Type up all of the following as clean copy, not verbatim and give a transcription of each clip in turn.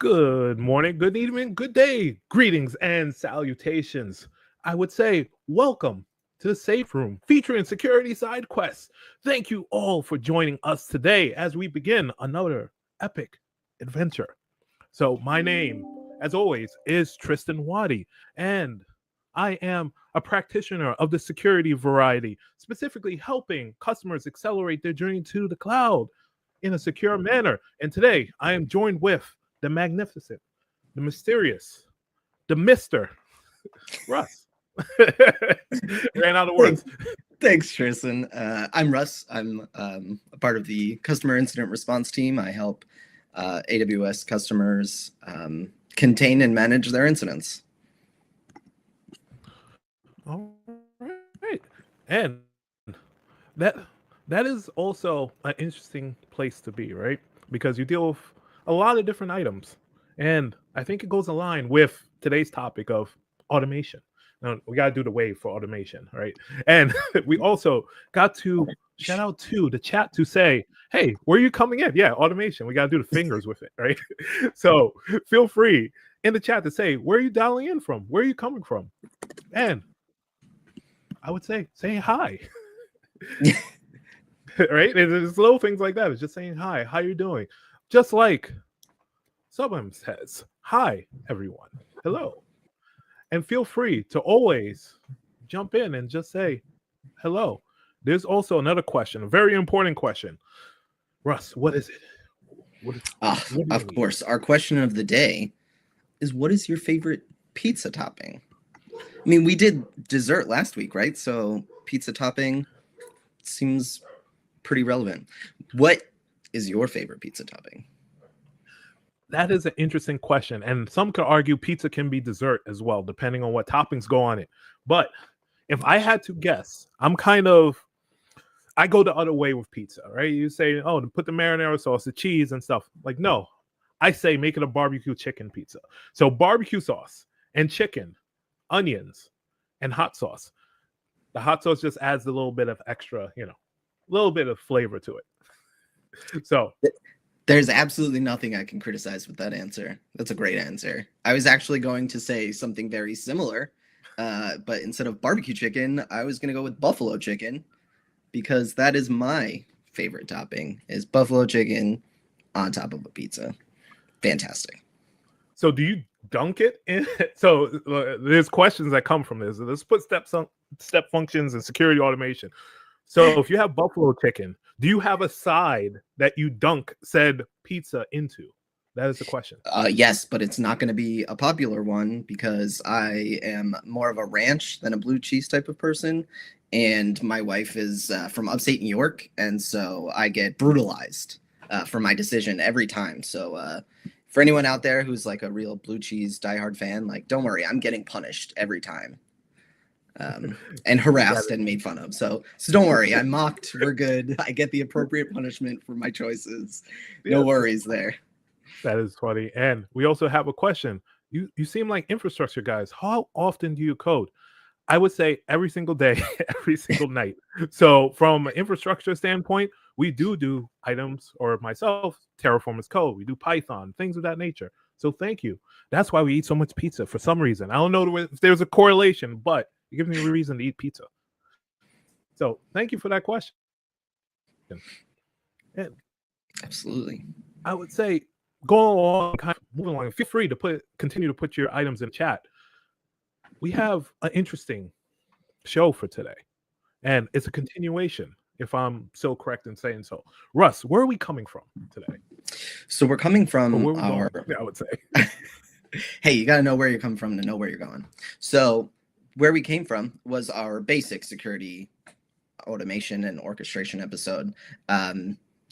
Good morning, good evening, good day, greetings and salutations. I would say welcome to the Safe Room featuring Security Side Quests. Thank you all for joining us today as we begin another epic adventure. So, my name, as always, is Tristan Waddy, and I am a practitioner of the security variety, specifically helping customers accelerate their journey to the cloud in a secure manner. And today I am joined with the magnificent, the mysterious, the Mr. Russ. Ran out of words. Thanks, Tristan. I'm Russ. I'm a part of the customer incident response team. I help AWS customers contain and manage their incidents. All right. And that is also an interesting place to be, right? Because you deal with a lot of different items. And I think it goes in line with today's topic of automation. Now, we got to do the wave for automation, right? And we also got to shout out to the chat to say, hey, where are you coming in? Yeah, automation. We got to do the fingers with it, right? So feel free in the chat to say, where are you dialing in from? Where are you coming from? And I would say hi. Right? It's little things like that. It's just saying hi. How you doing? Just like someone says, hi, everyone. Hello. And feel free to always jump in and just say hello. There's also another question, a very important question. Russ, what is it? Of course. Our question of the day is, what is your favorite pizza topping? I mean, we did dessert last week, right? So pizza topping seems pretty relevant. What is your favorite pizza topping? That is an interesting question. And some could argue pizza can be dessert as well, depending on what toppings go on it. But if I had to guess, I go the other way with pizza, right? You say, oh, to put the marinara sauce, the cheese and stuff. Like, no, I say make it a barbecue chicken pizza. So barbecue sauce and chicken, onions, and hot sauce. The hot sauce just adds a little bit of extra, little bit of flavor to it. So there's absolutely nothing I can criticize with that answer. That's a great answer. I was actually going to say something very similar, but instead of barbecue chicken, I was going to go with buffalo chicken, because that is my favorite topping, is buffalo chicken on top of a pizza. Fantastic. So do you dunk it in? So there's questions that come from this. Let's put step functions and security automation. So if you have buffalo chicken, do you have a side that you dunk said pizza into? That is the question. Yes, but it's not going to be a popular one because I am more of a ranch than a blue cheese type of person. And my wife is from upstate New York. And so I get brutalized for my decision every time. So for anyone out there who's like a real blue cheese diehard fan, like, don't worry, I'm getting punished every time. And harassed and made fun of. So don't worry, I'm mocked. We're good. I get the appropriate punishment for my choices. No worries there. That is funny. And we also have a question. You seem like infrastructure guys. How often do you code? I would say every single day, every single night. So from an infrastructure standpoint, we do items, or myself, Terraform as code. We do Python, things of that nature. So thank you. That's why we eat so much pizza for some reason. I don't know if there's a correlation, but it gives me a reason to eat pizza. So thank you for that question. And absolutely. I would say go along, kind of moving along. Feel free to continue to put your items in chat. We have an interesting show for today, and it's a continuation, if I'm so correct in saying so. Russ, where are we coming from today? So we're coming from I would say. Hey, you got to know where you're coming from to know where you're going. So where we came from was our basic security automation and orchestration episode.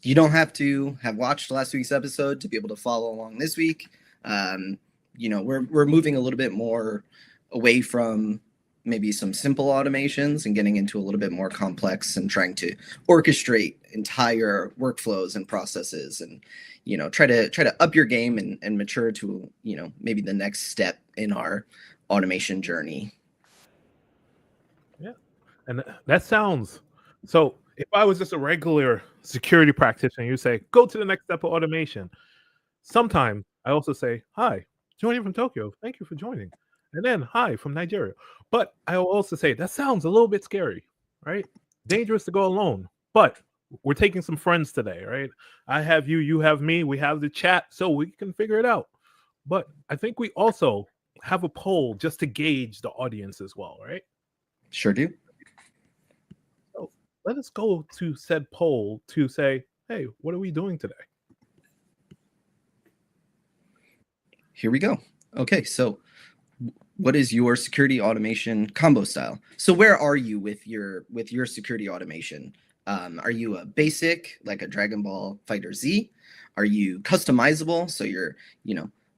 You don't have to have watched last week's episode to be able to follow along this week. We're moving a little bit more away from maybe some simple automations and getting into a little bit more complex and trying to orchestrate entire workflows and processes, and try to up your game and mature to maybe the next step in our automation journey. Yeah, and that sounds so. If I was just a regular security practitioner, you say go to the next step of automation. Sometimes I also say, hi, joining from Tokyo. Thank you for joining. And then, hi, from Nigeria. But I will also say, that sounds a little bit scary, right? Dangerous to go alone. But we're taking some friends today, right? I have you, you have me, we have the chat, so we can figure it out. But I think we also have a poll just to gauge the audience as well, right? Sure do. So let us go to said poll to say, hey, what are we doing today? Here we go. Okay, so what is your security automation combo style? So where are you with your security automation? Are you a basic like a Dragon Ball Fighter Z? Are you customizable? So you're,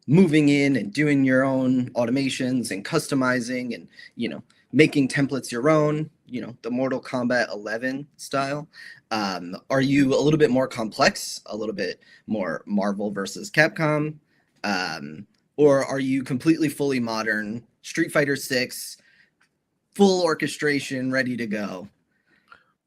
moving in and doing your own automations and customizing and, making templates your own, the Mortal Kombat 11 style. Are you a little bit more complex, a little bit more Marvel versus Capcom? Or are you completely fully modern, Street Fighter 6, full orchestration, ready to go?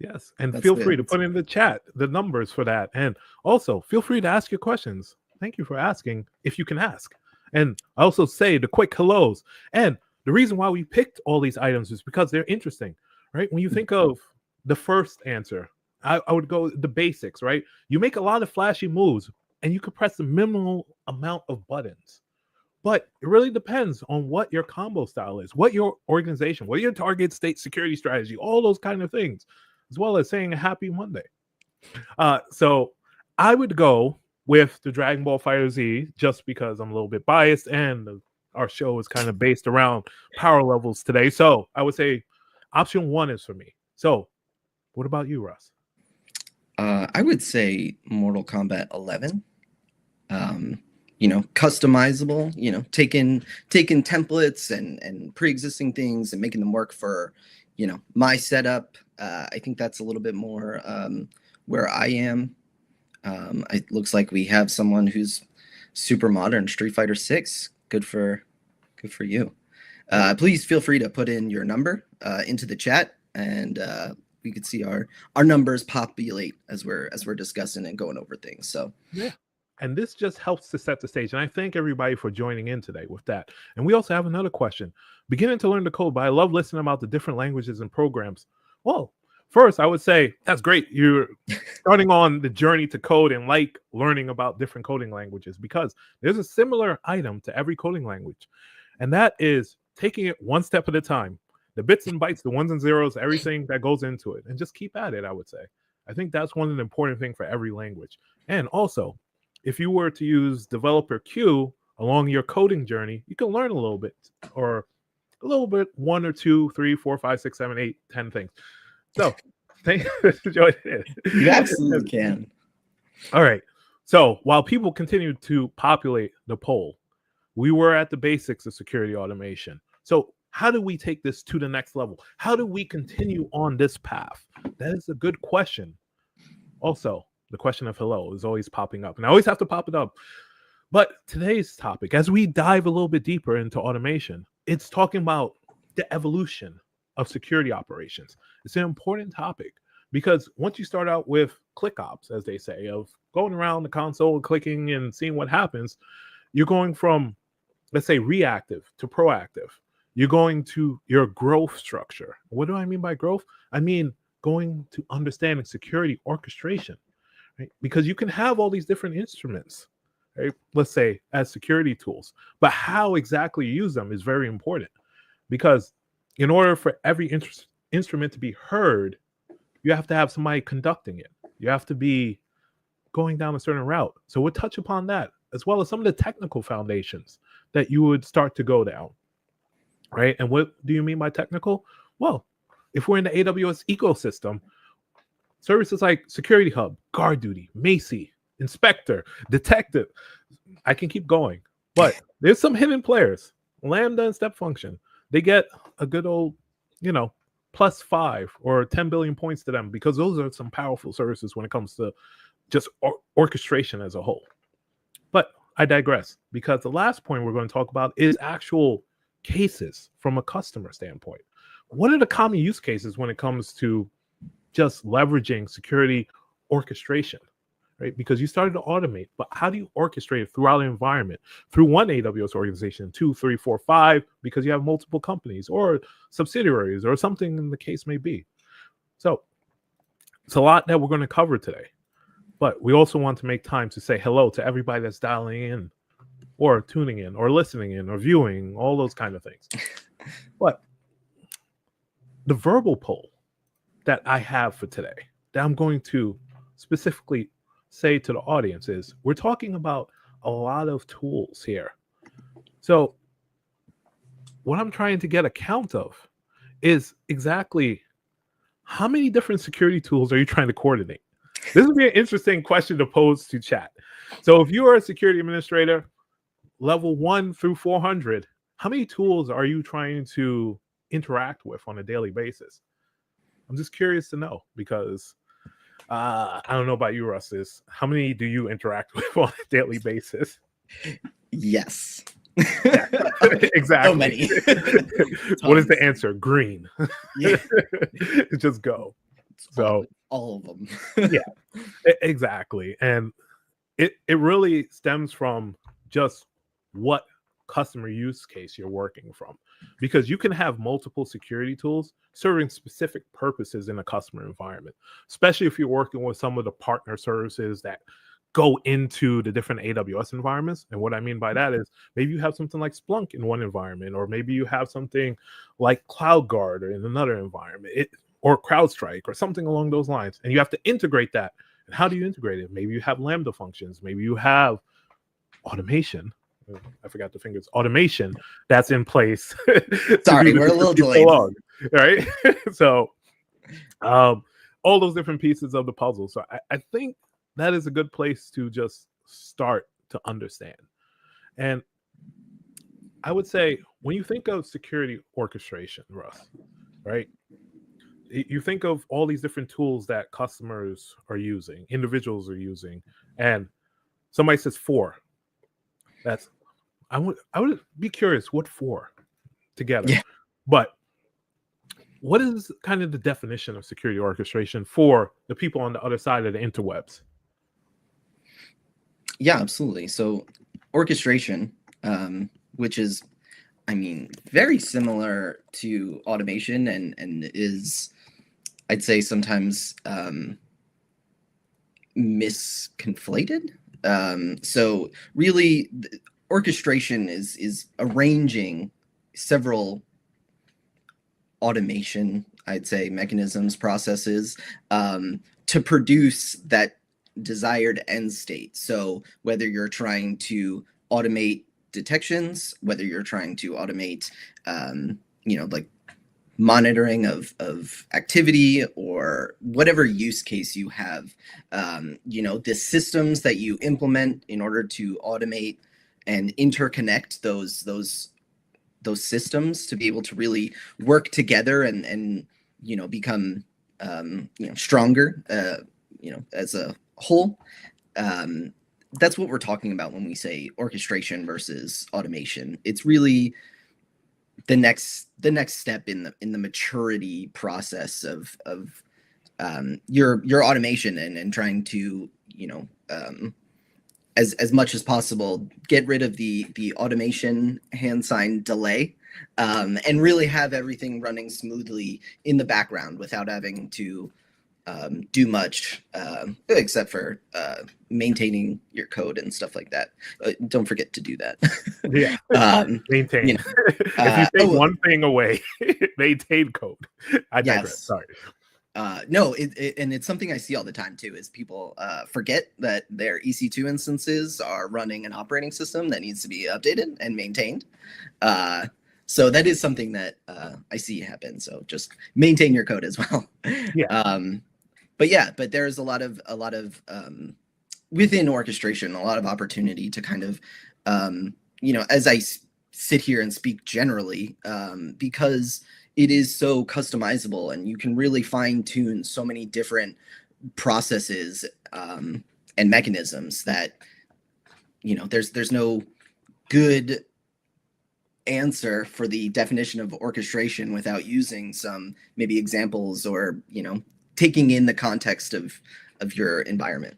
Yes, and feel free to That's put in the chat the numbers for that. And also feel free to ask your questions. Thank you for asking if you can ask. And I also say the quick hellos. And the reason why we picked all these items is because they're interesting, right? When you think of the first answer, I would go the basics, right? You make a lot of flashy moves and you could press the minimal amount of buttons. But it really depends on what your combo style is, what your organization, what your target state security strategy, all those kind of things, as well as saying a happy Monday. So I would go with the Dragon Ball Fighter Z just because I'm a little bit biased and our show is kind of based around power levels today. So I would say option 1 is for me. So what about you, Russ? I would say Mortal Kombat 11. Customizable, taking templates and pre-existing things and making them work for, my setup. I think that's a little bit more where I am. It looks like we have someone who's super modern, Street Fighter 6. Good for you. Please feel free to put in your number into the chat, and we could see our numbers populate as we're discussing and going over things. So yeah. And this just helps to set the stage. And I thank everybody for joining in today with that. And we also have another question. Beginning to learn the code, but I love listening about the different languages and programs. Well, first, I would say that's great. You're starting on the journey to code and like learning about different coding languages because there's a similar item to every coding language. And that is taking it one step at a time. The bits and bytes, the ones and zeros, everything that goes into it. And just keep at it, I would say. I think that's one of the important things for every language. And also, if you were to use developer Q along your coding journey, you can learn a little bit or a little bit, 1 or 2, 3, 4, 5, 6, 7, 8, 10 things. So thank you for joining in. You absolutely can. All right. So while people continue to populate the poll, we were at the basics of security automation. So how do we take this to the next level? How do we continue on this path? That is a good question. Also, the question of hello is always popping up, and I always have to pop it up. But today's topic, as we dive a little bit deeper into automation, it's talking about the evolution of security operations. It's an important topic because once you start out with click ops, as they say, of going around the console, clicking and seeing what happens, you're going from, let's say, reactive to proactive. You're going to your growth structure. What do I mean by growth? I mean going to understanding security orchestration. Right? Because you can have all these different instruments, right? Let's say as security tools, but how exactly you use them is very important because in order for every instrument to be heard, you have to have somebody conducting it. You have to be going down a certain route. So we'll touch upon that as well as some of the technical foundations that you would start to go down, right? And what do you mean by technical? Well, if we're in the AWS ecosystem, services like Security Hub, Guard Duty, Macy, Inspector, Detective. I can keep going. But there's some hidden players. Lambda and Step Function. They get a good old, +5 or 10 billion points to them because those are some powerful services when it comes to just orchestration as a whole. But I digress because the last point we're going to talk about is actual cases from a customer standpoint. What are the common use cases when it comes to just leveraging security orchestration, right? Because you started to automate, but how do you orchestrate it throughout an environment through one AWS organization, 2, 3, 4, 5, because you have multiple companies or subsidiaries or something in the case may be. So it's a lot that we're going to cover today, but we also want to make time to say hello to everybody that's dialing in or tuning in or listening in or viewing, all those kind of things. But the verbal poll that I have for today that I'm going to specifically say to the audience is, we're talking about a lot of tools here. So what I'm trying to get a count of is exactly how many different security tools are you trying to coordinate? This would be an interesting question to pose to chat. So if you are a security administrator, level 1 through 400, how many tools are you trying to interact with on a daily basis? I'm just curious to know, because I don't know about you, Russ. How many do you interact with on a daily basis? Yes. Exactly. So many. What is the answer? Green. Yeah. Just go. So all of them. Yeah, exactly. And it really stems from just what customer use case you're working from, because you can have multiple security tools serving specific purposes in a customer environment, especially if you're working with some of the partner services that go into the different AWS environments. And what I mean by that is, maybe you have something like Splunk in one environment, or maybe you have something like CloudGuard in another environment, or CrowdStrike or something along those lines, and you have to integrate that. And how do you integrate it? Maybe you have Lambda functions, maybe you have automation. I forgot the fingers. Automation that's in place. Sorry, we're a little delayed. Right? So all those different pieces of the puzzle. So I think that is a good place to just start to understand. And I would say, when you think of security orchestration, Russ, right? You think of all these different tools that customers are using, individuals are using, and somebody says 4. I would be curious what 4 together. Yeah. But what is kind of the definition of security orchestration for the people on the other side of the interwebs? Yeah, absolutely. So orchestration, which is, I mean, very similar to automation and is, I'd say, sometimes misconflated. So really, orchestration is arranging several automation, I'd say, mechanisms, processes to produce that desired end state. So whether you're trying to automate detections, whether you're trying to automate, like monitoring of activity, or whatever use case you have, the systems that you implement in order to automate and interconnect those systems to be able to really work together and become stronger as a whole. That's what we're talking about when we say orchestration versus automation. It's really the next step in the maturity process of your automation and trying to as much as possible get rid of the automation hand sign delay, and really have everything running smoothly in the background without having to do much except for maintaining your code and stuff like that. Don't forget to do that. Yeah. Maintain. If you take one thing away, maintain code. I digress. Yes. Sorry. No, and it's something I see all the time too, is people forget that their EC2 instances are running an operating system that needs to be updated and maintained. So that is something that I see happen. So just maintain your code as well. Yeah. But there's a lot of within orchestration, a lot of opportunity to kind of, as I sit here and speak generally, because it is so customizable and you can really fine tune so many different processes and mechanisms that, there's no good answer for the definition of orchestration without using some maybe examples or, taking in the context of your environment.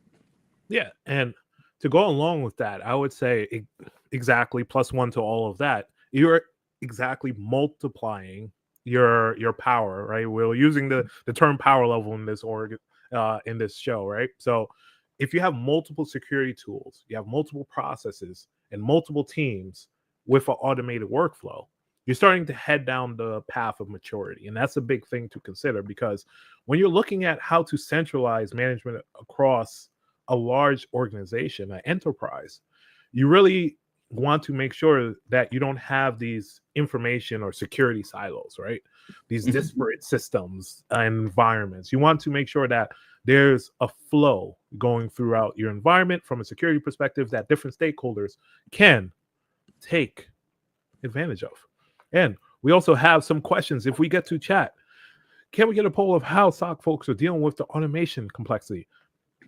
Yeah, and to go along with that, I would say exactly +1 to all of that. You're exactly multiplying your power, right? We're using the term power level in this in this show, right? So if you have multiple security tools, you have multiple processes and multiple teams with an automated workflow, you're starting to head down the path of maturity. And that's a big thing to consider, because when you're looking at how to centralize management across a large organization, an enterprise, you really want to make sure that you don't have these information or security silos, right? These disparate systems and environments. You want to make sure that there's a flow going throughout your environment from a security perspective that different stakeholders can take advantage of. And we also have some questions. If we get to chat, can we get a poll of how SOC folks are dealing with the automation complexity?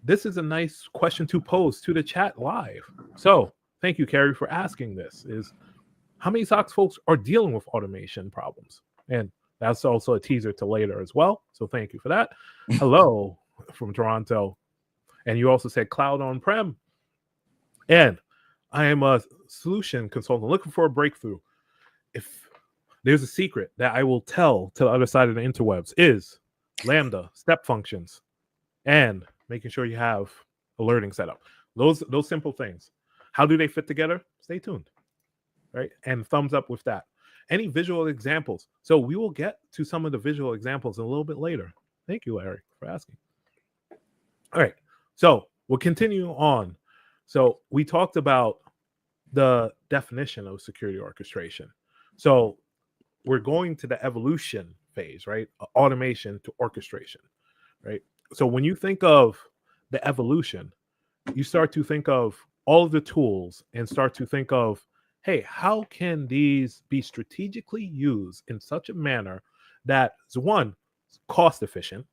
This is a nice question to pose to the chat live. So thank you, Carrie, for asking this. Is how many SOC folks are dealing with automation problems? And that's also a teaser to later as well. So thank you for that. Hello from Toronto. And you also said cloud on-prem. And I am a solution consultant looking for a breakthrough. If there's a secret that I will tell to the other side of the interwebs, is Lambda, step functions, and making sure you have alerting set up. Those simple things. How do they fit together? Stay tuned, right? And thumbs up with that. Any visual examples? So we will get to some of the visual examples a little bit later. Thank you, Larry, for asking. All right, so we'll continue on. So we talked about the definition of security orchestration. So we're going to the evolution phase, right? Automation to orchestration, right? So when you think of the evolution, you start to think of all of the tools and start to think of, hey, how can these be strategically used in such a manner that is, one, cost efficient,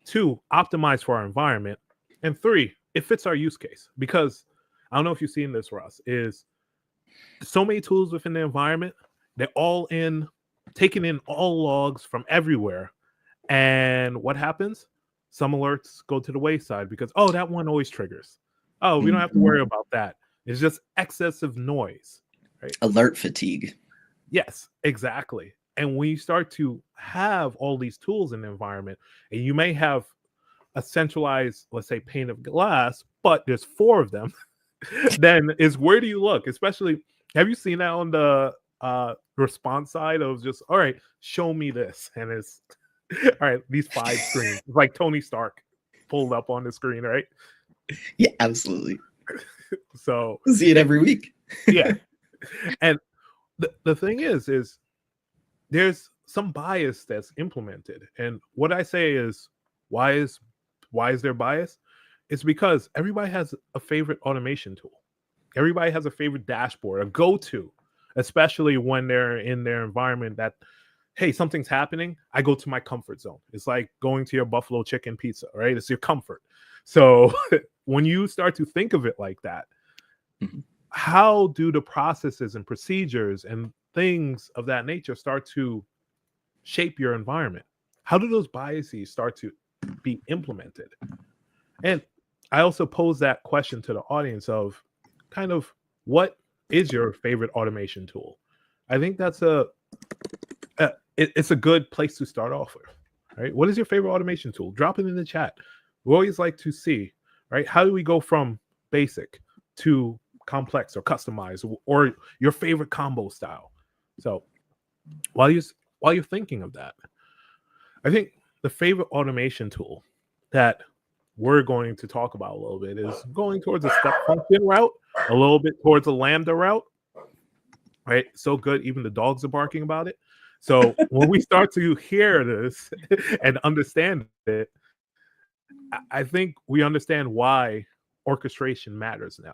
two, optimized for our environment, and three, it fits our use case. Because I don't know if you've seen this, Russ, is so many tools within the environment, they're all taking in all logs from everywhere. And what happens? Some alerts go to the wayside because, oh, that one always triggers. Oh, we don't have to worry about that. It's just excessive noise, right? Alert fatigue. Yes, exactly. And when you start to have all these tools in the environment, and you may have a centralized, let's say, pane of glass, but there's 4 of them, then is where do you look? Especially, have you seen that on the response side of just, all right, show me this, and it's all right, these 5 screens. It's like Tony Stark pulled up on the screen, right? Yeah, absolutely. So see it every week. Yeah. And the thing is there's some bias that's implemented. And what I say is, why is there bias? It's because everybody has a favorite automation tool. Everybody has a favorite dashboard, a go-to, especially when they're in their environment that, hey, something's happening, I go to my comfort zone. It's like going to your buffalo chicken pizza, right? It's your comfort. So when you start to think of it like that, how do the processes and procedures and things of that nature start to shape your environment? How do those biases start to be implemented? And I also pose that question to the audience of kind of, what is your favorite automation tool? I think that's it's a good place to start off with, right? What is your favorite automation tool? Drop it in the chat. We always like to see, right? How do we go from basic to complex or customized, or your favorite combo style? So while you're thinking of that, I think the favorite automation tool that we're going to talk about a little bit is going towards a step function route, a little bit towards a Lambda route, right? So good, even the dogs are barking about it. So when we start to hear this and understand it, I think we understand why orchestration matters now.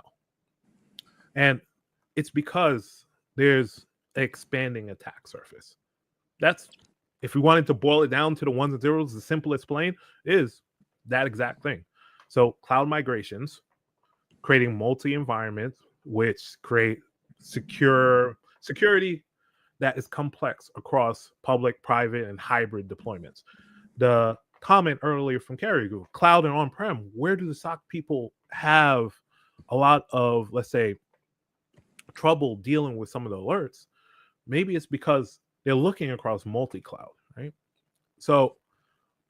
And it's because there's an expanding attack surface. That's, if we wanted to boil it down to the ones and zeros, the simple explain is that exact thing. So cloud migrations, creating multi-environments, which create security that is complex across public, private, and hybrid deployments. The comment earlier from Kerry, cloud and on-prem, where do the SOC people have a lot of, let's say, trouble dealing with some of the alerts? Maybe it's because they're looking across multi-cloud, right? So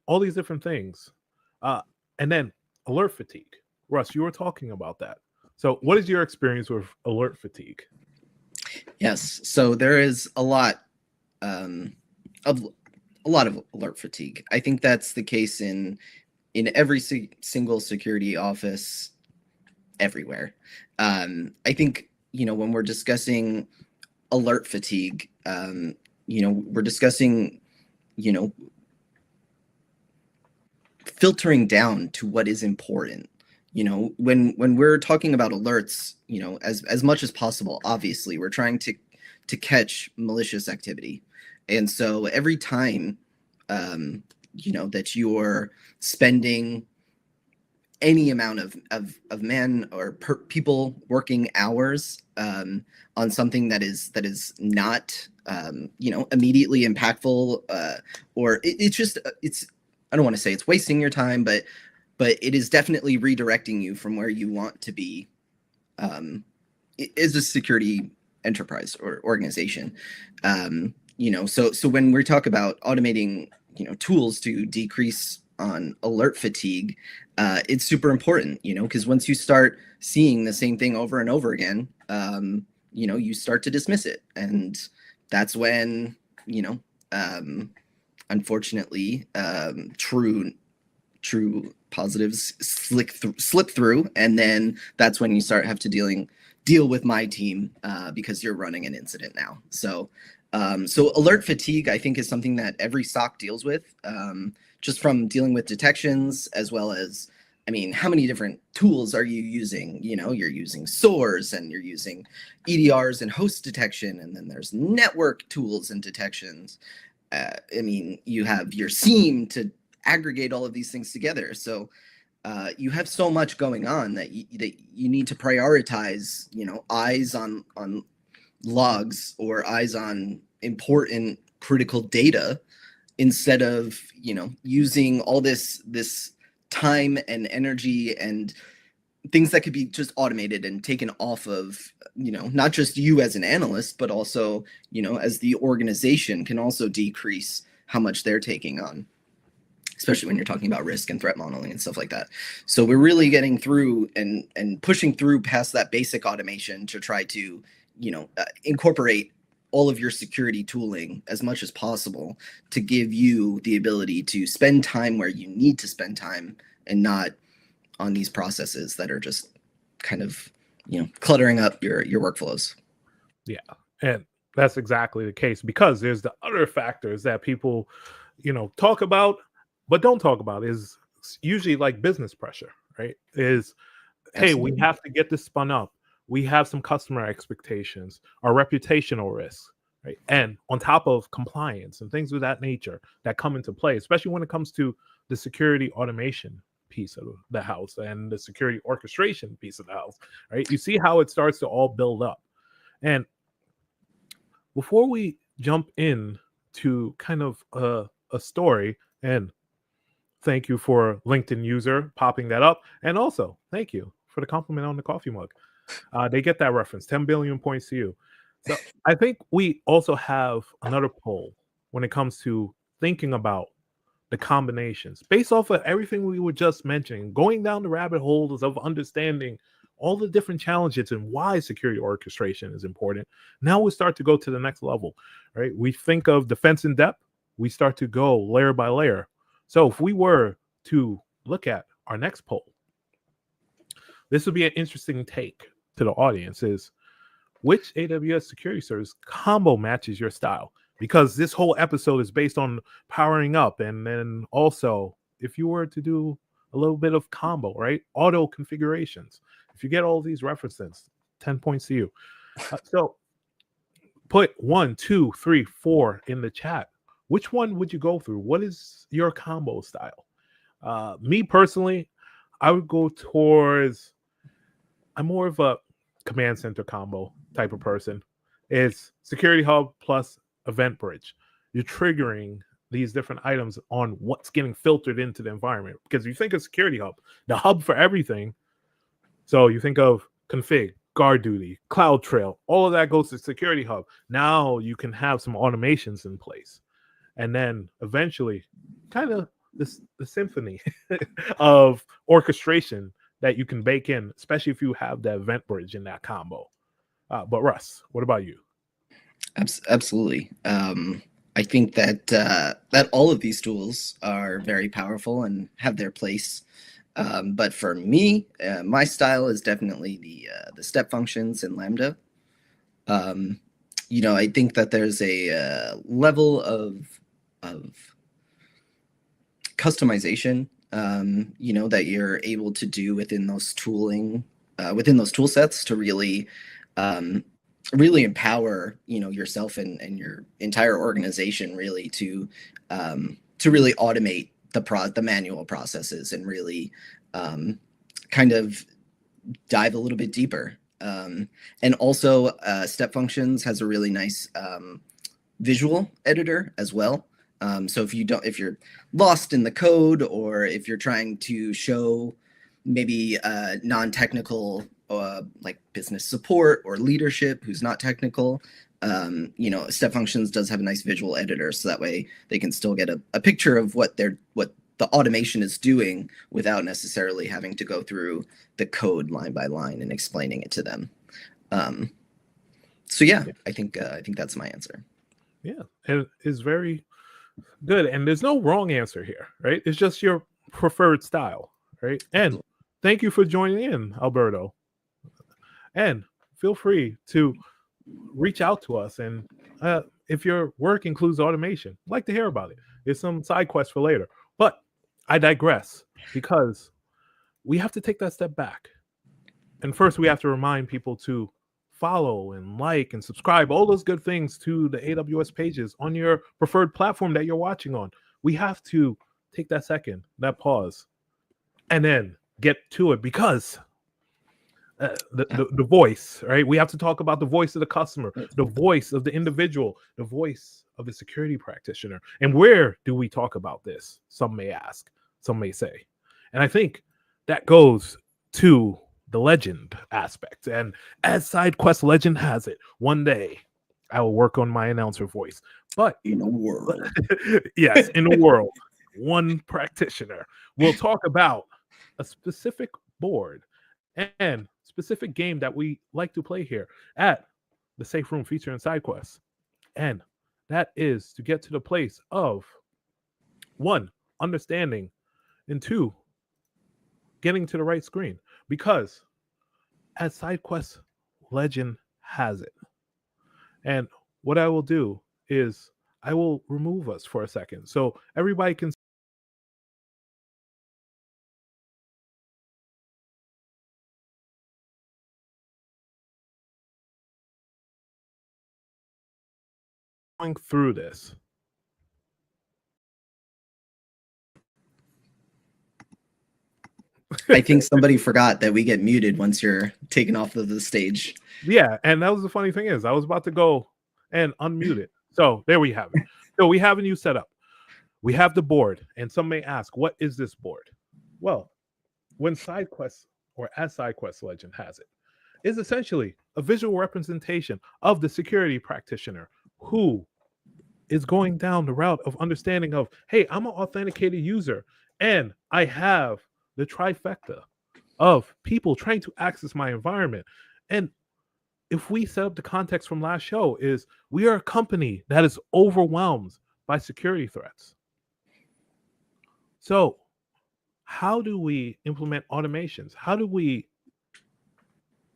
all these different things. And then alert fatigue. Russ, you were talking about that. So what is your experience with alert fatigue? Yes. So there is a lot of alert fatigue. I think that's the case in every single security office everywhere. I think, when we're discussing alert fatigue, we're discussing, filtering down to what is important. When we're talking about alerts, as much as possible, obviously we're trying to catch malicious activity. And so every time that you're spending any amount of man or people working hours on something that is not immediately impactful, or it's I don't want to say it's wasting your time, but it is definitely redirecting you from where you want to be as a security enterprise or organization. So when we talk about automating tools to decrease on alert fatigue, it's super important, because once you start seeing the same thing over and over again, you start to dismiss it. And that's when, unfortunately, true positives slip through. And then that's when you have to deal with my team, because you're running an incident now. So alert fatigue, I think, is something that every SOC deals with, just from dealing with detections, as well as, how many different tools are you using? You're using SOARs, and you're using EDRs and host detection, and then there's network tools and detections. You have your SIEM to aggregate all of these things together. So you have so much going on that you need to prioritize, eyes on logs or eyes on important critical data, instead of using all this time and energy and things that could be just automated and taken off of not just you as an analyst, but also as the organization can also decrease how much they're taking on, especially when you're talking about risk and threat modeling and stuff like that. So we're really getting through and pushing through past that basic automation to try to incorporate all of your security tooling as much as possible to give you the ability to spend time where you need to spend time, and not on these processes that are just kind of, cluttering up your workflows. Yeah. And that's exactly the case, because there's the other factors that people, talk about, but don't talk about, is usually like business pressure, right? Is, hey, we have to get this spun up. We have some customer expectations, our reputational risks, right? And on top of compliance and things of that nature that come into play, especially when it comes to the security automation piece of the house and the security orchestration piece of the house, right? You see how it starts to all build up. And before we jump in to kind of a story, and thank you for LinkedIn user popping that up, and also thank you for the compliment on the coffee mug. They get that reference. 10 billion points to you. So I think we also have another poll when it comes to thinking about the combinations based off of everything we were just mentioning, going down the rabbit holes of understanding all the different challenges and why security orchestration is important. Now we start to go to the next level, right? We think of defense in depth. We start to go layer by layer. So if we were to look at our next poll, this would be an interesting take to the audience, is which AWS security service combo matches your style? Because this whole episode is based on powering up. And then also, if you were to do a little bit of combo, right? Auto configurations. If you get all these references, 10 points to you. So put 1, 2, 3, 4 in the chat. Which one would you go through? What is your combo style? Me personally, I would go towards, I'm more of a command center combo type of person. It's Security Hub plus Event Bridge. You're triggering these different items on what's getting filtered into the environment. Because you think of Security Hub, the hub for everything. So you think of config, guard duty, CloudTrail, all of that goes to Security Hub. Now you can have some automations in place. And then eventually, kind of the symphony of orchestration that you can bake in, especially if you have the event bridge in that combo. But Russ, what about you? Absolutely. I think that that all of these tools are very powerful and have their place. But for me, my style is definitely the step functions in Lambda. I think that there's a level of customization, that you're able to do within those tool sets to really empower, yourself and your entire organization really to really automate the manual processes and really kind of dive a little bit deeper. And also step functions has a really nice visual editor as well. So if you're lost in the code, or if you're trying to show maybe non-technical like business support or leadership who's not technical, step functions does have a nice visual editor, so that way they can still get a picture of what the automation is doing without necessarily having to go through the code line by line and explaining it to them. So yeah, I think that's my answer. Yeah, and it's very good, and there's no wrong answer here, right? It's just your preferred style, right? And thank you for joining in, Alberto. And feel free to reach out to us, and if your work includes automation, I'd like to hear about it. There's some side quests for later, but I digress, because we have to take that step back. And first, we have to remind people to follow and like and subscribe, all those good things, to the AWS pages on your preferred platform that you're watching on. We have to take that second, that pause, and then get to it, because the voice, right? We have to talk about the voice of the customer, the voice of the individual, the voice of the security practitioner. And where do we talk about this? Some may ask, some may say. And I think that goes to the legend aspect. And as SideQuest Legend has it, one day I will work on my announcer voice. But in a world, yes, in a world, one practitioner will talk about a specific board and specific game that we like to play here at the Safe Room featuring SideQuest. And that is to get to the place of, one, understanding, and two, getting to the right screen. Because as SideQuest Legend has it, and what I will do is I will remove us for a second so everybody can going through this. I think somebody forgot that we get muted once you're taken off of the stage. Yeah, and that was the funny thing is I was about to go and unmute it. So there we have it. So we have a new setup. We have the board, and some may ask, what is this board? Well, when SideQuest, or as SideQuest Legend has it, is essentially a visual representation of the security practitioner who is going down the route of understanding of, hey, I'm an authenticated user, and I have the trifecta of people trying to access my environment. And if we set up the context from last show, is we are a company that is overwhelmed by security threats. So how do we implement automations? How do we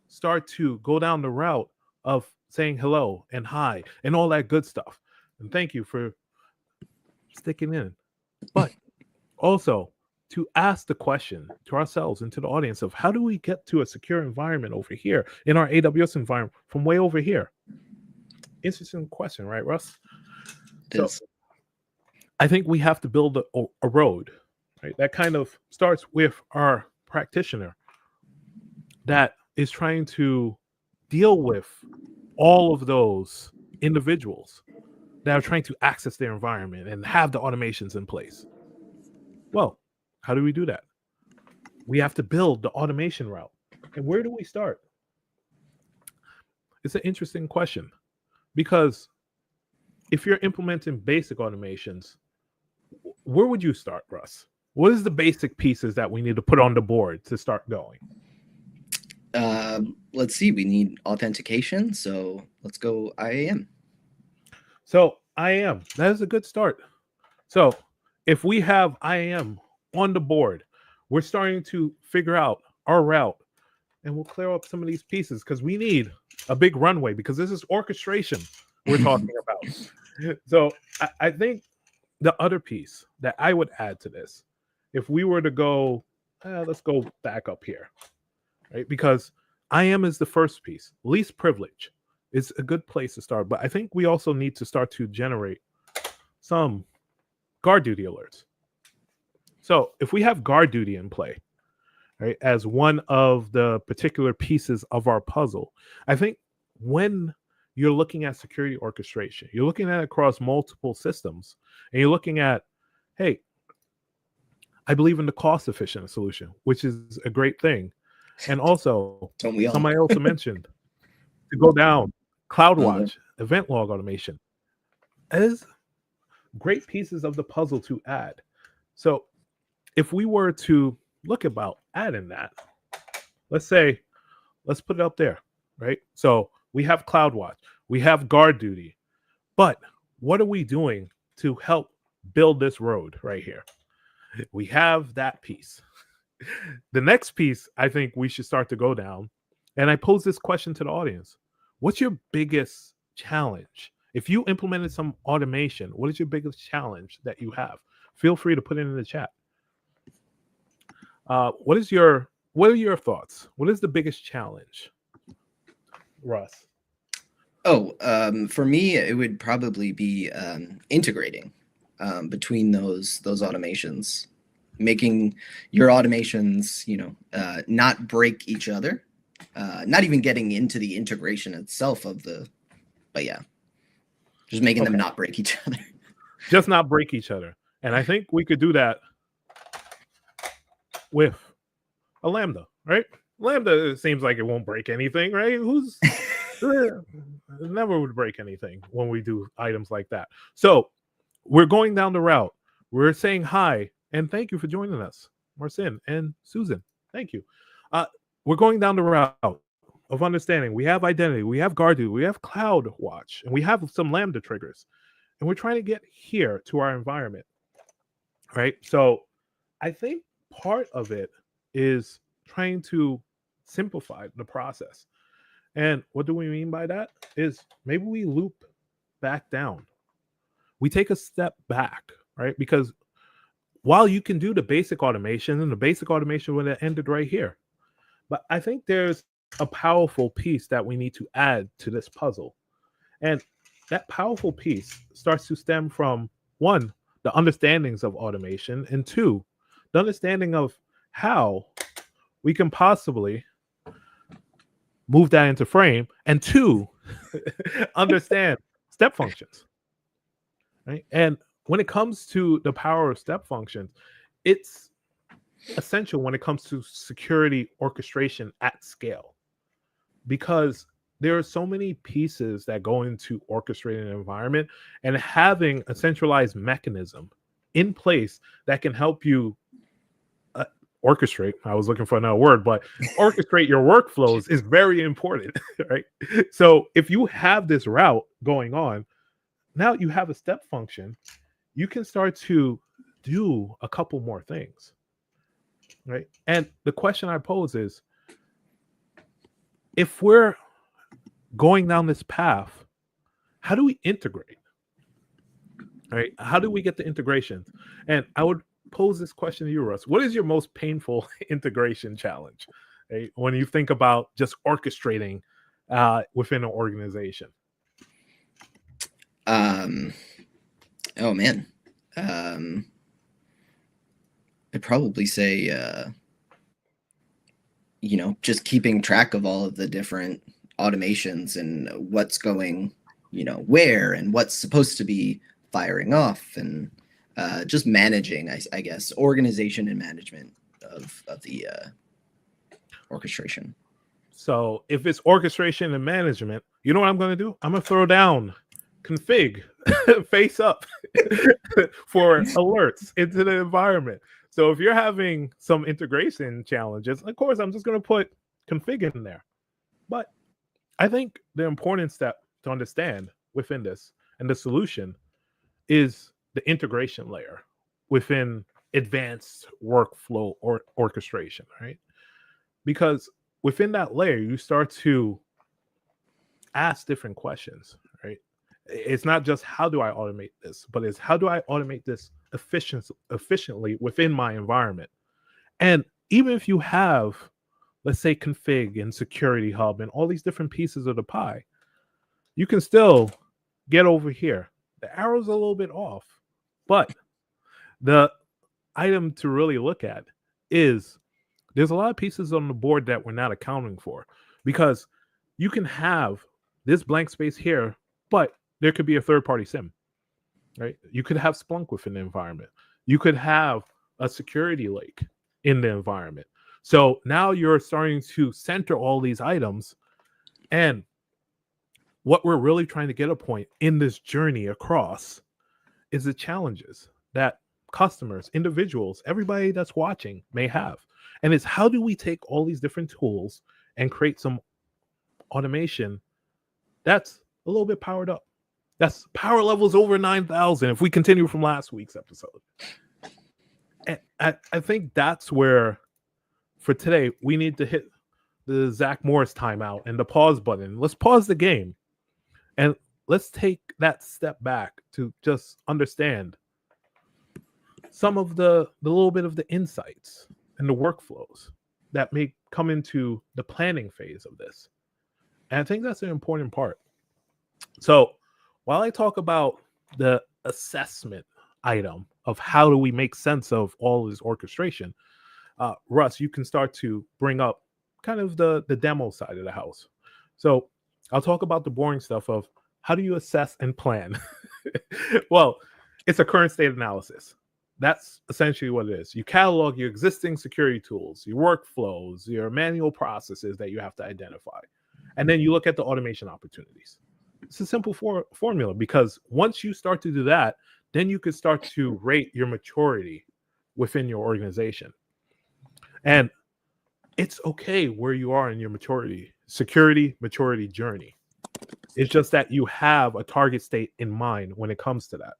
start to go down the route of saying hello and hi and all that good stuff? And thank you for sticking in. But also to ask the question to ourselves and to the audience of, how do we get to a secure environment over here in our AWS environment from way over here? Interesting question, right, Russ? So I think we have to build a road, right? That kind of starts with our practitioner that is trying to deal with all of those individuals that are trying to access their environment and have the automations in place. Well, how do we do that? We have to build the automation route. And where do we start? It's an interesting question, because if you're implementing basic automations, where would you start, Russ? What is the basic pieces that we need to put on the board to start going? Let's see. We need authentication. So let's go IAM. So IAM, that is a good start. So if we have IAM on the board, we're starting to figure out our route, and we'll clear up some of these pieces because we need a big runway, because this is orchestration we're talking about. So I think the other piece that I would add to this, if we were to go, let's go back up here, right? Because IAM is the first piece. Least privilege is a good place to start. But I think we also need to start to generate some guard duty alerts. So if we have guard duty in play, right, as one of the particular pieces of our puzzle, I think when you're looking at security orchestration, you're looking at it across multiple systems, and you're looking at, hey, I believe in the cost-efficient solution, which is a great thing. And also, somebody also mentioned to go down CloudWatch, event log automation, as great pieces of the puzzle to add. So if we were to look about adding that, let's put it up there, right? So we have CloudWatch, we have guard duty, but what are we doing to help build this road right here? We have that piece. The next piece I think we should start to go down, and I pose this question to the audience: what's your biggest challenge? If you implemented some automation, what is your biggest challenge that you have? Feel free to put it in the chat. What are your thoughts? What is the biggest challenge, Russ? For me, it would probably be integrating between those automations, making your automations, not break each other, not even getting into the integration itself of the, but yeah, just making them not break each other. Just not break each other. And I think we could do that with a Lambda, right? Lambda, it seems like it won't break anything, right? It never would break anything when we do items like that. So we're going down the route. We're saying hi and thank you for joining us, Marcin and Susan. Thank you. We're going down the route of understanding. We have identity, we have guard duty, we have CloudWatch, and we have some Lambda triggers, and we're trying to get here to our environment, right? So I think part of it is trying to simplify the process. And what do we mean by that? Is maybe we loop back down. We take a step back, right? Because while you can do the basic automation, and the basic automation would have ended right here, but I think there's a powerful piece that we need to add to this puzzle. And that powerful piece starts to stem from, one, the understandings of automation, and two, the understanding of how we can possibly move that into frame, and two, understand step functions, right? And when it comes to the power of step functions, it's essential when it comes to security orchestration at scale, because there are so many pieces that go into orchestrating an environment, and having a centralized mechanism in place that can help you orchestrate. I was looking for another word, but orchestrate your workflows is very important, right? So if you have this route going on, now you have a step function, you can start to do a couple more things, right? And the question I pose is, if we're going down this path, how do we integrate? Right? How do we get the integration? And I would pose this question to you, Russ. What is your most painful integration challenge, right, when you think about just orchestrating within an organization? Oh man. I'd probably say just keeping track of all of the different automations and what's going where and what's supposed to be firing off, and just managing, I guess, organization and management of the orchestration. So if it's orchestration and management, you know what I'm going to do? I'm going to throw down config face up for alerts into the environment. So if you're having some integration challenges, of course, I'm just going to put config in there. But I think the important step to understand within this and the solution is the integration layer within advanced workflow or orchestration, right? Because within that layer, you start to ask different questions, right? It's not just how do I automate this, but it's how do I automate this efficiently within my environment? And even if you have, let's say, config and security hub and all these different pieces of the pie, you can still get over here. The arrow's a little bit off, but the item to really look at is there's a lot of pieces on the board that we're not accounting for, because you can have this blank space here, but there could be a third-party SIM, right? You could have Splunk within the environment. You could have a security lake in the environment. So now you're starting to center all these items, and what we're really trying to get a point in this journey across is the challenges that customers, individuals, everybody that's watching may have. And it's how do we take all these different tools and create some automation that's a little bit powered up. That's power levels over 9,000 if we continue from last week's episode. And I think that's where, for today, we need to hit the Zach Morris timeout and the pause button. Let's pause the game and let's take that step back to just understand some of the little bit of the insights and the workflows that may come into the planning phase of this. And I think that's an important part. So while I talk about the assessment item of how do we make sense of all this orchestration, Russ, you can start to bring up kind of the demo side of the house. So I'll talk about the boring stuff of how do you assess and plan? Well, it's a current state analysis. That's essentially what it is. You catalog your existing security tools, your workflows, your manual processes that you have to identify. And then you look at the automation opportunities. It's a simple formula, because once you start to do that, then you could start to rate your maturity within your organization. And it's okay where you are in your security maturity journey. It's just that you have a target state in mind when it comes to that.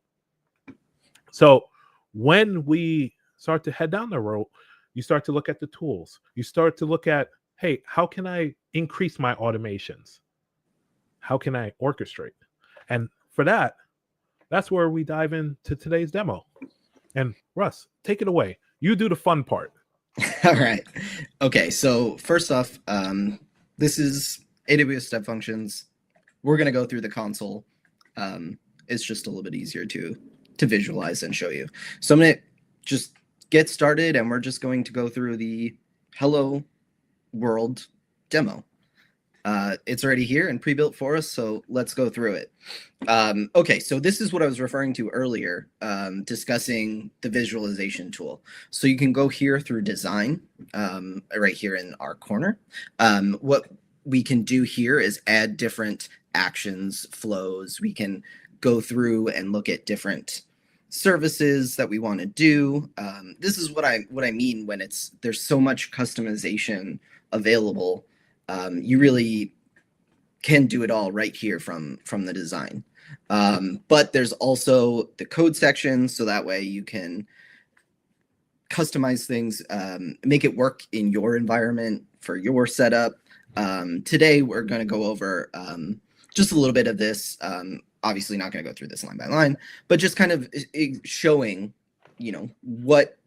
So when we start to head down the road, you start to look at the tools. You start to look at, hey, how can I increase my automations? How can I orchestrate? And for that, that's where we dive into today's demo. And Russ, take it away. You do the fun part. All right. Okay. So first off, this is AWS Step Functions. We're going to go through the console. It's just a little bit easier to visualize and show you. So I'm going to just get started, and we're just going to go through the Hello World demo. It's already here and pre-built for us, so let's go through it. Okay, so this is what I was referring to earlier, discussing the visualization tool. So you can go here through design, right here in our corner. What we can do here is add different actions, flows. We can go through and look at different services that we want to do. This is what I mean when there's so much customization available. You really can do it all right here from the design. But there's also the code section, so that way you can customize things, make it work in your environment for your setup. Today we're going to go over just a little bit of this. Obviously not going to go through this line by line, but just kind of showing, what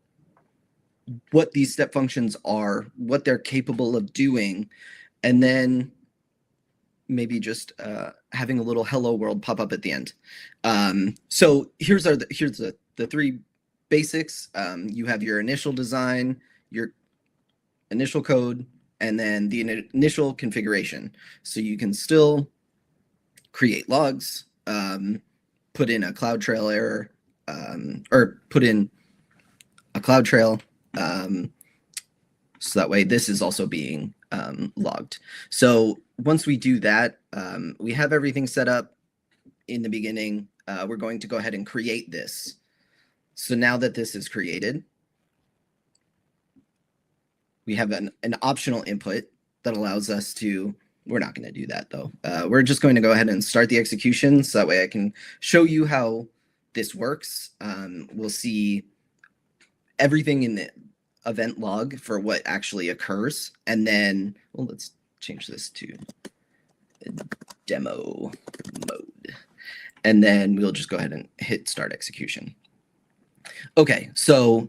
these step functions are, what they're capable of doing, and then maybe just having a little hello world pop up at the end. So here's the three basics. You have your initial design, your initial code, and then the initial configuration. So you can still create logs, put in a CloudTrail error, or put in a CloudTrail, so that way this is also being logged. So once we do that, we have everything set up in the beginning. We're going to go ahead and create this. So now that this is created, we have an optional input that allows us to, we're not going to do that though. We're just going to go ahead and start the execution, so that way I can show you how this works. We'll see everything in the event log for what actually occurs. And then, well, let's change this to demo mode. And then we'll just go ahead and hit start execution. Okay, so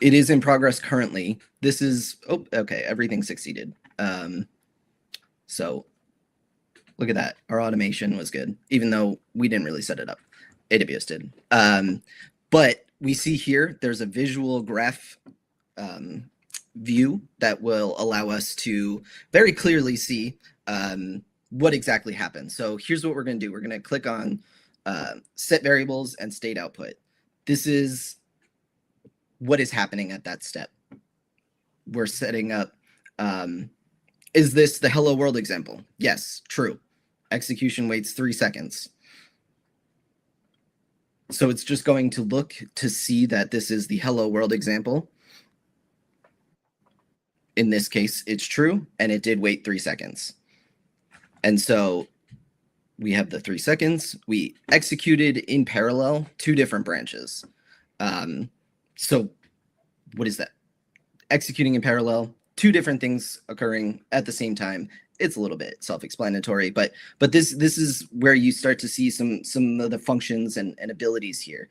it is in progress currently. This is, oh, okay, everything succeeded. So look at that. Our automation was good, even though we didn't really set it up. AWS did. But we see here, there's a visual graph view that will allow us to very clearly see what exactly happened. So here's what we're going to do. We're going to click on set variables and state output. This is what is happening at that step. We're setting up, is this the hello world example? Yes, true. Execution waits 3 seconds. So it's just going to look to see that this is the hello world example. In this case, it's true, and it did wait 3 seconds. And so we have the 3 seconds. We executed in parallel 2 different branches. So what is that? Executing in parallel, 2 different things occurring at the same time. It's a little bit self-explanatory, but this is where you start to see some of the functions and abilities here.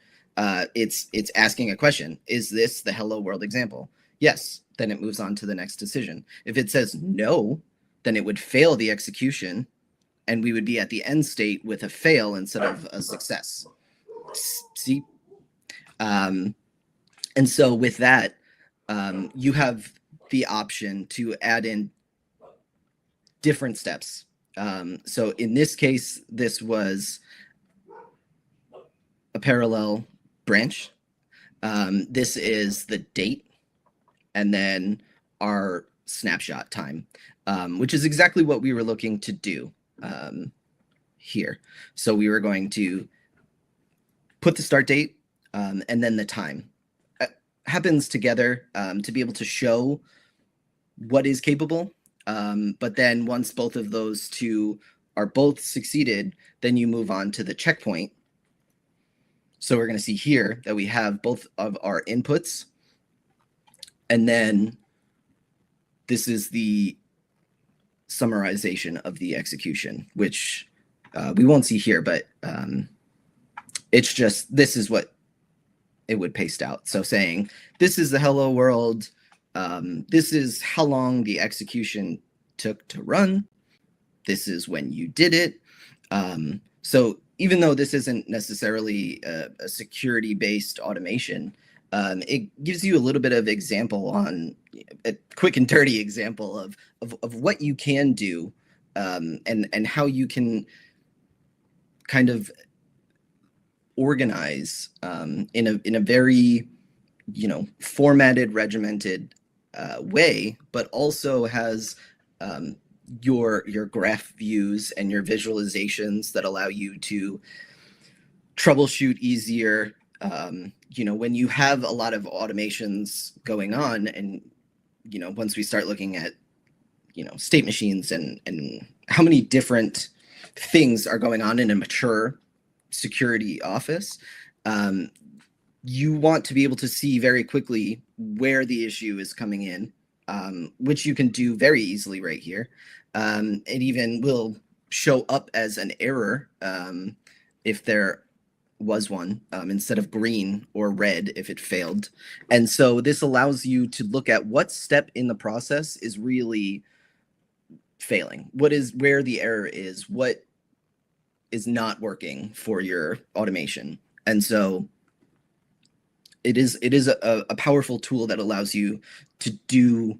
It's asking a question. Is this the hello world example? Yes. Then it moves on to the next decision. If it says no, then it would fail the execution, and we would be at the end state with a fail instead of a success. See? And so with that, you have the option to add in different steps. So in this case, this was a parallel branch. This is the date, and then our snapshot time, which is exactly what we were looking to do here. So we were going to put the start date and then the time. Happens together to be able to show what is capable. But then once both of those 2 are both succeeded, then you move on to the checkpoint. So we're going to see here that we have both of our inputs. And then this is the summarization of the execution, which we won't see here, but it's just, this is what it would paste out. So saying, this is the hello world. This is how long the execution took to run. This is when you did it. So even though this isn't necessarily a security-based automation, it gives you a little bit of example on a quick and dirty example of what you can do and how you can kind of organize in a very, formatted, regimented way, but also has your graph views and your visualizations that allow you to troubleshoot easier. When you have a lot of automations going on, and once we start looking at state machines and how many different things are going on in a mature security office, you want to be able to see very quickly where the issue is coming in, which you can do very easily right here. It even will show up as an error if there was one, instead of green or red if it failed. And so this allows you to look at what step in the process is really failing, where the error is, what is not working for your automation. And so it is a powerful tool that allows you to do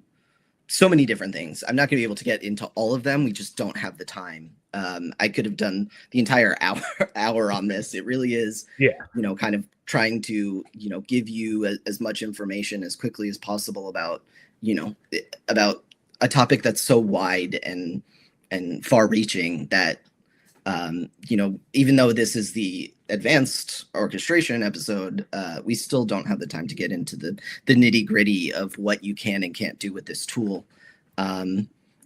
so many different things. I'm not going to be able to get into all of them. We just don't have the time. I could have done the entire hour on this. It really is, kind of trying to, give you as much information as quickly as possible about a topic that's so wide and far-reaching that, even though this is the advanced orchestration episode, we still don't have the time to get into the nitty-gritty of what you can and can't do with this tool,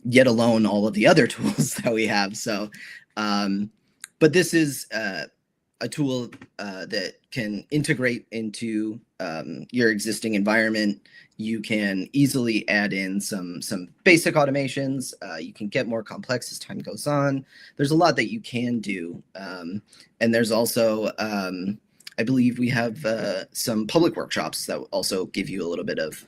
yet alone all of the other tools that we have. So, but this is a tool that can integrate into your existing environment. You can easily add in some basic automations. You can get more complex as time goes on. There's a lot that you can do. And there's also, I believe we have some public workshops that will also give you a little bit of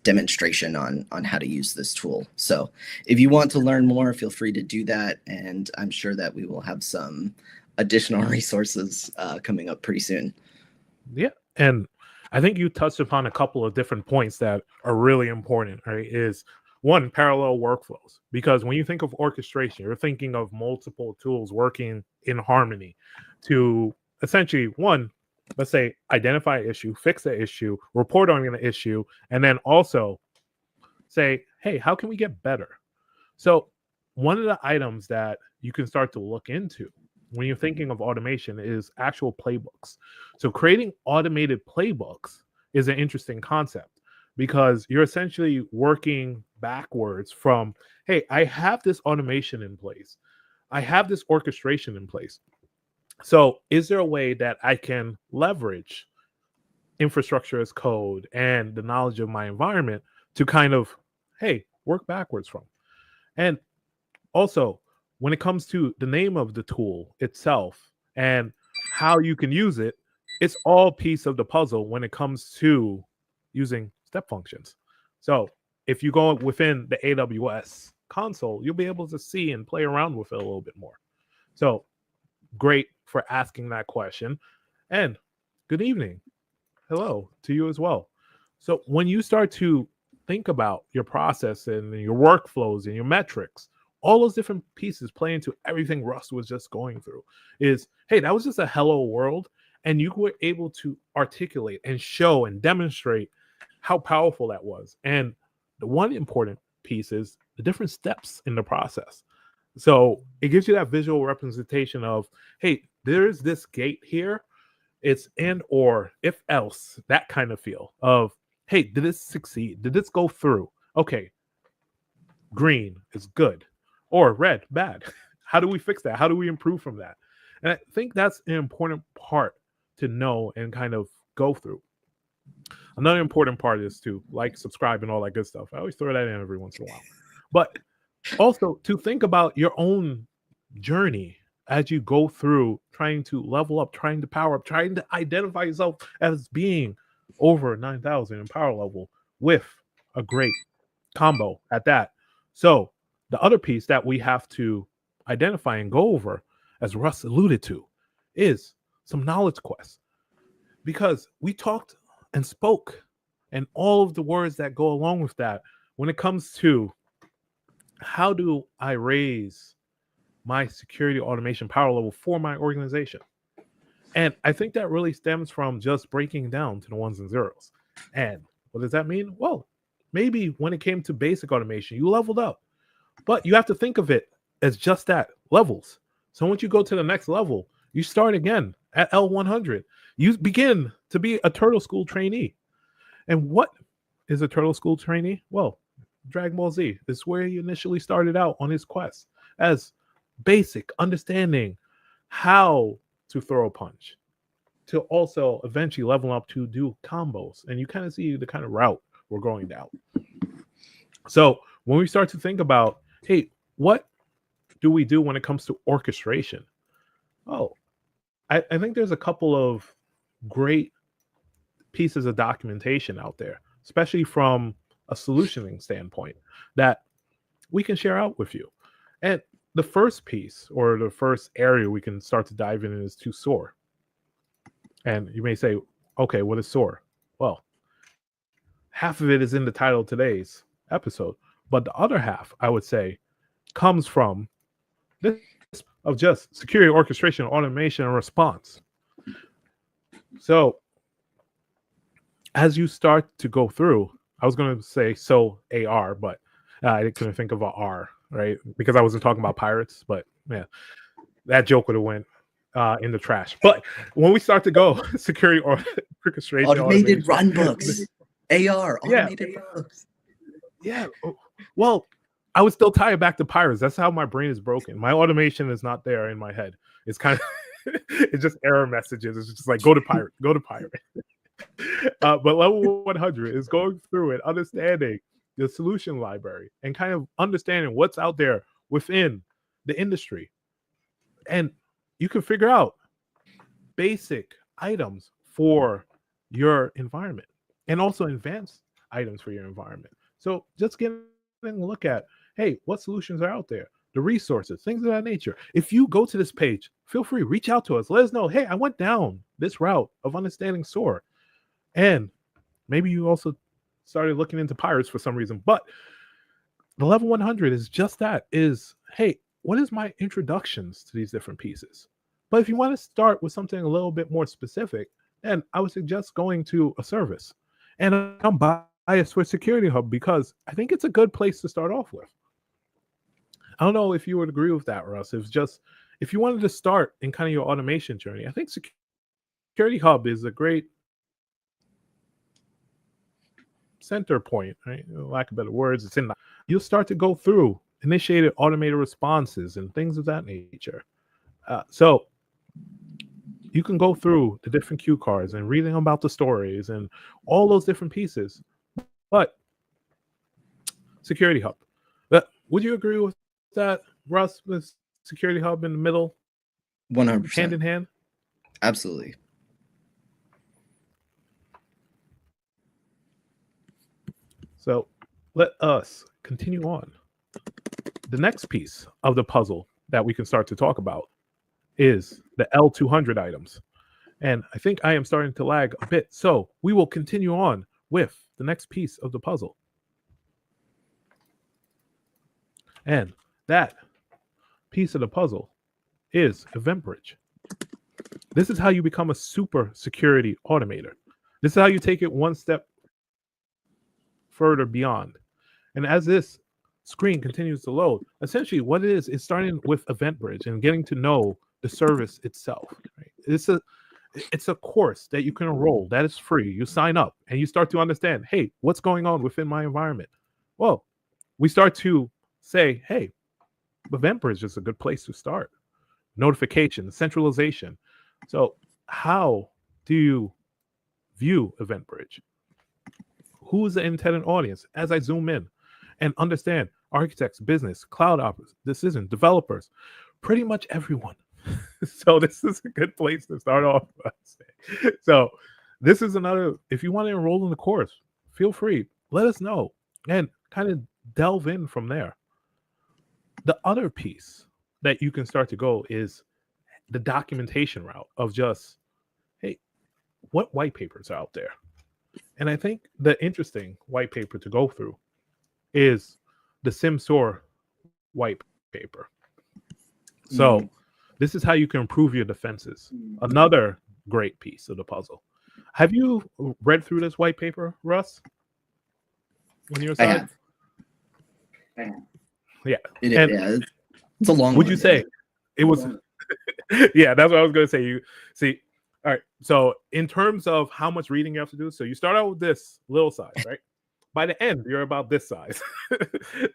demonstration on how to use this tool. So if you want to learn more, feel free to do that. And I'm sure that we will have some additional resources coming up pretty soon. Yeah. And I think you touched upon a couple of different points that are really important, right? Is one, parallel workflows. Because when you think of orchestration, you're thinking of multiple tools working in harmony to essentially, one, let's say, identify an issue, fix the issue, report on the issue, and then also say, hey, how can we get better? So one of the items that you can start to look into when you're thinking of automation is actual playbooks. So creating automated playbooks is an interesting concept because you're essentially working backwards from, hey, I have this automation in place. I have this orchestration in place. So is there a way that I can leverage infrastructure as code and the knowledge of my environment to kind of, hey, work backwards from? And also, when it comes to the name of the tool itself and how you can use it, it's all piece of the puzzle when it comes to using step functions. So if you go within the AWS console, you'll be able to see and play around with it a little bit more. So great for asking that question. And good evening. Hello to you as well. So when you start to think about your process and your workflows and your metrics, all those different pieces play into everything Russ was just going through is, hey, that was just a hello world. And you were able to articulate and show and demonstrate how powerful that was. And the one important piece is the different steps in the process. So it gives you that visual representation of, hey, there's this gate here. It's and or if else, that kind of feel of, hey, did this succeed? Did this go through? Okay, green is good. Or red, bad. How do we fix that? How do we improve from that? And I think that's an important part to know and kind of go through. Another important part is to like, subscribe, and all that good stuff. I always throw that in every once in a while. But also to think about your own journey as you go through trying to level up, trying to power up, trying to identify yourself as being over 9,000 in power level with a great combo at that. So the other piece that we have to identify and go over, as Russ alluded to, is some knowledge quests. Because we talked and spoke and all of the words that go along with that when it comes to how do I raise my security automation power level for my organization. And I think that really stems from just breaking down to the ones and zeros. And what does that mean? Well, maybe when it came to basic automation, you leveled up. But you have to think of it as just that, levels. So once you go to the next level, you start again at L100. You begin to be a Turtle School trainee. And what is a Turtle School trainee? Well, Dragon Ball Z is where he initially started out on his quest as basic understanding how to throw a punch, to also eventually level up to do combos. And you kind of see the kind of route we're going down. So when we start to think about, hey, what do we do when it comes to orchestration? Oh, I think there's a couple of great pieces of documentation out there, especially from a solutioning standpoint, that we can share out with you. And the first piece, or the first area we can start to dive in, is to SOAR. And you may say, okay, what is SOAR? Well, half of it is in the title of today's episode. But the other half, I would say, comes from this of just security orchestration, automation, and response. So as you start to go through, I was going to say AR, but I couldn't think of a R, right? Because I wasn't talking about pirates, but yeah, that joke would have went in the trash. But when we start to go security or orchestration, automated run books, AR, automated run books. Yeah. Well, I would still tie it back to pirates. That's how my brain is broken. My automation is not there in my head. It's kind of it's just error messages. It's just like go to pirate. But level 100 is going through it, understanding the solution library and kind of understanding what's out there within the industry. And you can figure out basic items for your environment and also advanced items for your environment. So just getting a look at, hey, what solutions are out there, the resources, things of that nature. If you go to this page, feel free, reach out to us. Let us know, hey, I went down this route of understanding SOAR. And maybe you also started looking into pirates for some reason. But the level 100 is just that, is, hey, what is my introductions to these different pieces? But if you want to start with something a little bit more specific, then I would suggest going to a service. And I'm biased for Security Hub because I think it's a good place to start off with. I don't know if you would agree with that, Russ. It's just, if you wanted to start in kind of your automation journey, I think Security Hub is a great center point, right? Lack of better words, it's in the, you'll start to go through initiated automated responses and things of that nature. So you can go through the different cue cards and reading about the stories and all those different pieces. But Security Hub, would you agree with that, Russ, with Security Hub in the middle? 100%. Hand in hand? Absolutely. So let us continue on. The next piece of the puzzle that we can start to talk about is the L200 items. And I think I am starting to lag a bit. So we will continue on with the next piece of the puzzle. And that piece of the puzzle is Event Bridge. This is how you become a super security automator. This is how you take it one step further beyond. And as this screen continues to load, essentially what it is starting with Event Bridge and getting to know the service itself. Right? It's a course that you can enroll that is free. You sign up and you start to understand, hey, what's going on within my environment? Well, we start to say, hey, Event Bridge is a good place to start. Notification, centralization. So how do you view Event Bridge? Who's the intended audience? As I zoom in and understand architects, business, cloud operators, decision developers, pretty much everyone. So this is a good place to start off. So this is another, if you want to enroll in the course, feel free, let us know and kind of delve in from there. The other piece that you can start to go is the documentation route of just, hey, what white papers are out there? And I think the interesting white paper to go through is the SimSOAR white paper. So this is how you can improve your defenses. Another great piece of the puzzle. Have you read through this white paper, Russ? On your side? I have. Yeah. It's a long one. Would you say it was? Yeah, that's what I was going to say. You see, all right. So in terms of how much reading you have to do, so you start out with this little size, right? By the end, you're about this size.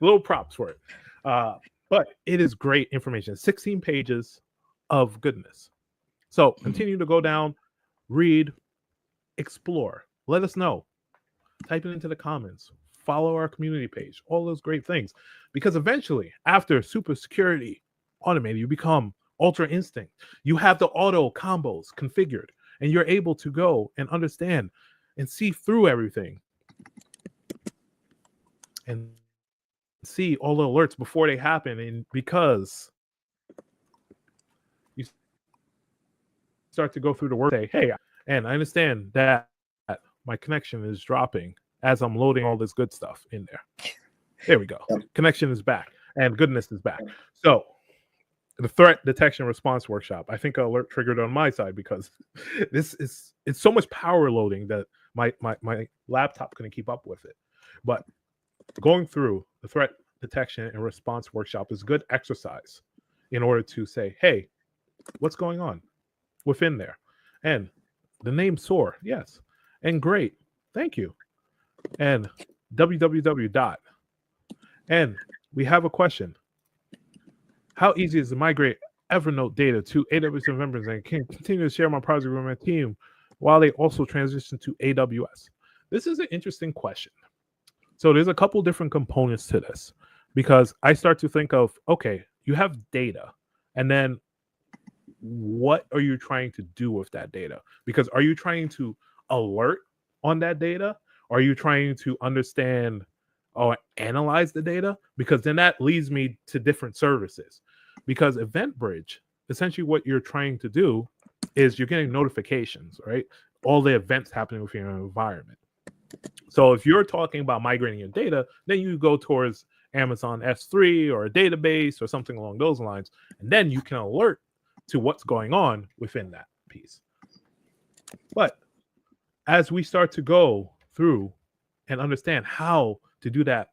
Little props for it. But it is great information. 16 pages of goodness. So continue to go down, read, explore. Let us know. Type it into the comments. Follow our community page. All those great things. Because eventually, after super security automated, you become ultra instinct. You have the auto combos configured, and you're able to go and understand and see through everything and see all the alerts before they happen. And because you start to go through the work, say, hey, and I understand that my connection is dropping as I'm loading all this good stuff in there. There we go. Yep. Connection is back and goodness is back. So the threat detection response workshop, I think an alert triggered on my side because it's so much power loading that my laptop couldn't keep up with it. But going through the threat detection and response workshop is good exercise in order to say, hey, what's going on within there? And the name SOAR, yes. And great, thank you. And www. And we have a question. How easy is to migrate Evernote data to AWS members and can continue to share my project with my team while they also transition to AWS? This is an interesting question. So there's a couple different components to this because I start to think of, okay, you have data, and then what are you trying to do with that data? Because are you trying to alert on that data? Are you trying to understand or analyze the data? Because then that leads me to different services. Because EventBridge, essentially what you're trying to do is you're getting notifications, right? All the events happening within your environment. So if you're talking about migrating your data, then you go towards Amazon S3 or a database or something along those lines, and then you can alert to what's going on within that piece. But as we start to go through and understand how to do that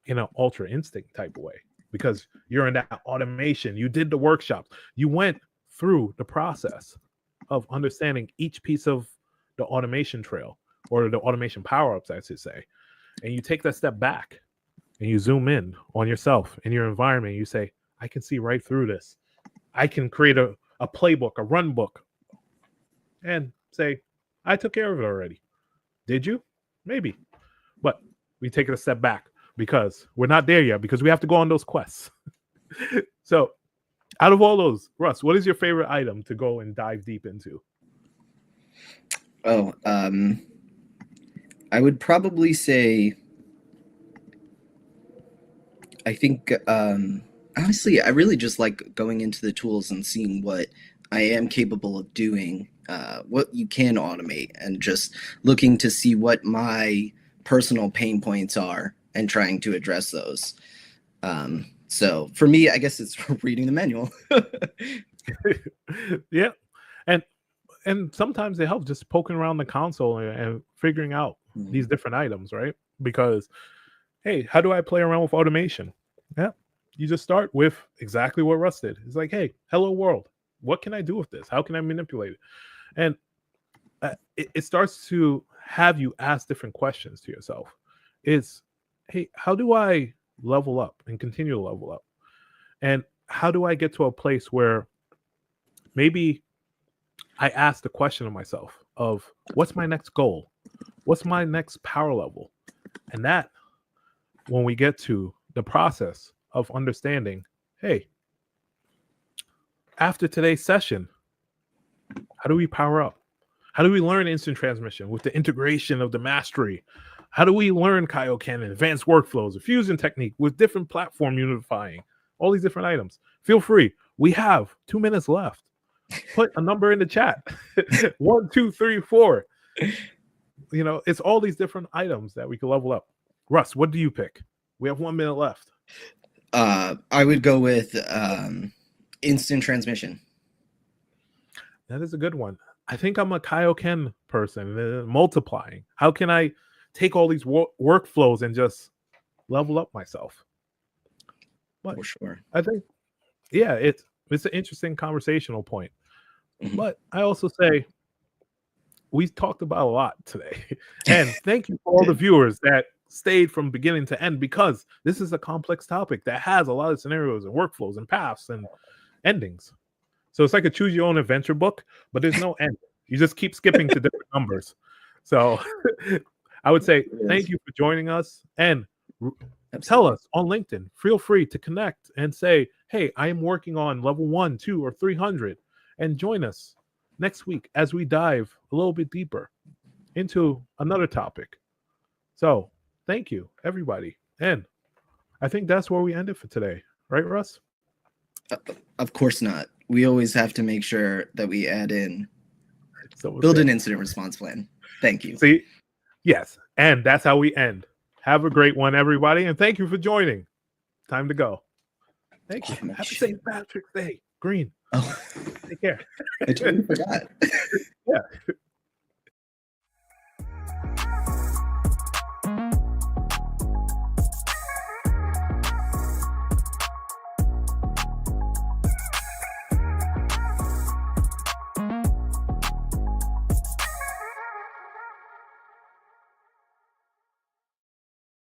in an ultra instinct type of way, because you're in that automation, you did the workshops, you went through the process of understanding each piece of the automation trail or the automation power-ups, I should say, and you take that step back and you zoom in on yourself and your environment, and you say, I can see right through this. I can create a playbook, a run book, and say, I took care of it already. Did you? Maybe. But we take it a step back because we're not there yet, because we have to go on those quests. So out of all those, Russ, what is your favorite item to go and dive deep into? Oh, I would probably say, I think, honestly, I really just like going into the tools and seeing what I am capable of doing, what you can automate, and just looking to see what my personal pain points are and trying to address those. So for me, I guess it's reading the manual. Yeah. And sometimes it helps just poking around the console and figuring out these different items, right? Because, hey, how do I play around with automation? Yeah. You just start with exactly what Russ did. It's like, hey, hello world. What can I do with this? How can I manipulate it? And it starts to have you ask different questions to yourself. It's, hey, how do I level up and continue to level up? And how do I get to a place where maybe I ask the question of myself of what's my next goal? What's my next power level? And that, when we get to the process of understanding, hey, after today's session, how do we power up? How do we learn instant transmission with the integration of the mastery? How do we learn Kaioken and advanced workflows, a fusion technique with different platform unifying, all these different items? Feel free. We have 2 minutes left. Put a number in the chat. 1, 2, 3, 4. You know, it's all these different items that we can level up. Russ, what do you pick? We have 1 minute left. I would go with instant transmission. That is a good one. I think I'm a Kaioken person, multiplying. How can I take all these workflows and just level up myself? But for sure. I think, yeah, it's an interesting conversational point. Mm-hmm. But I also say we talked about a lot today. And thank you for all the viewers that stayed from beginning to end, because this is a complex topic that has a lot of scenarios and workflows and paths and endings. So it's like a choose your own adventure book, but there's no end. You just keep skipping to different numbers. So I would say thank you for joining us, and tell us on LinkedIn. Feel free to connect and say, hey, I am working on level 1, 2, or 300, and join us next week as we dive a little bit deeper into another topic. So thank you, everybody. And I think that's where we end it for today. Right, Russ? Of course not. We always have to make sure that we add in, build an incident response plan. Thank you. See? Yes. And that's how we end. Have a great one, everybody, and thank you for joining. Time to go. Thank you. Oh, Happy shit. St. Patrick's Day. Green. Oh, Take care. I totally forgot. Yeah.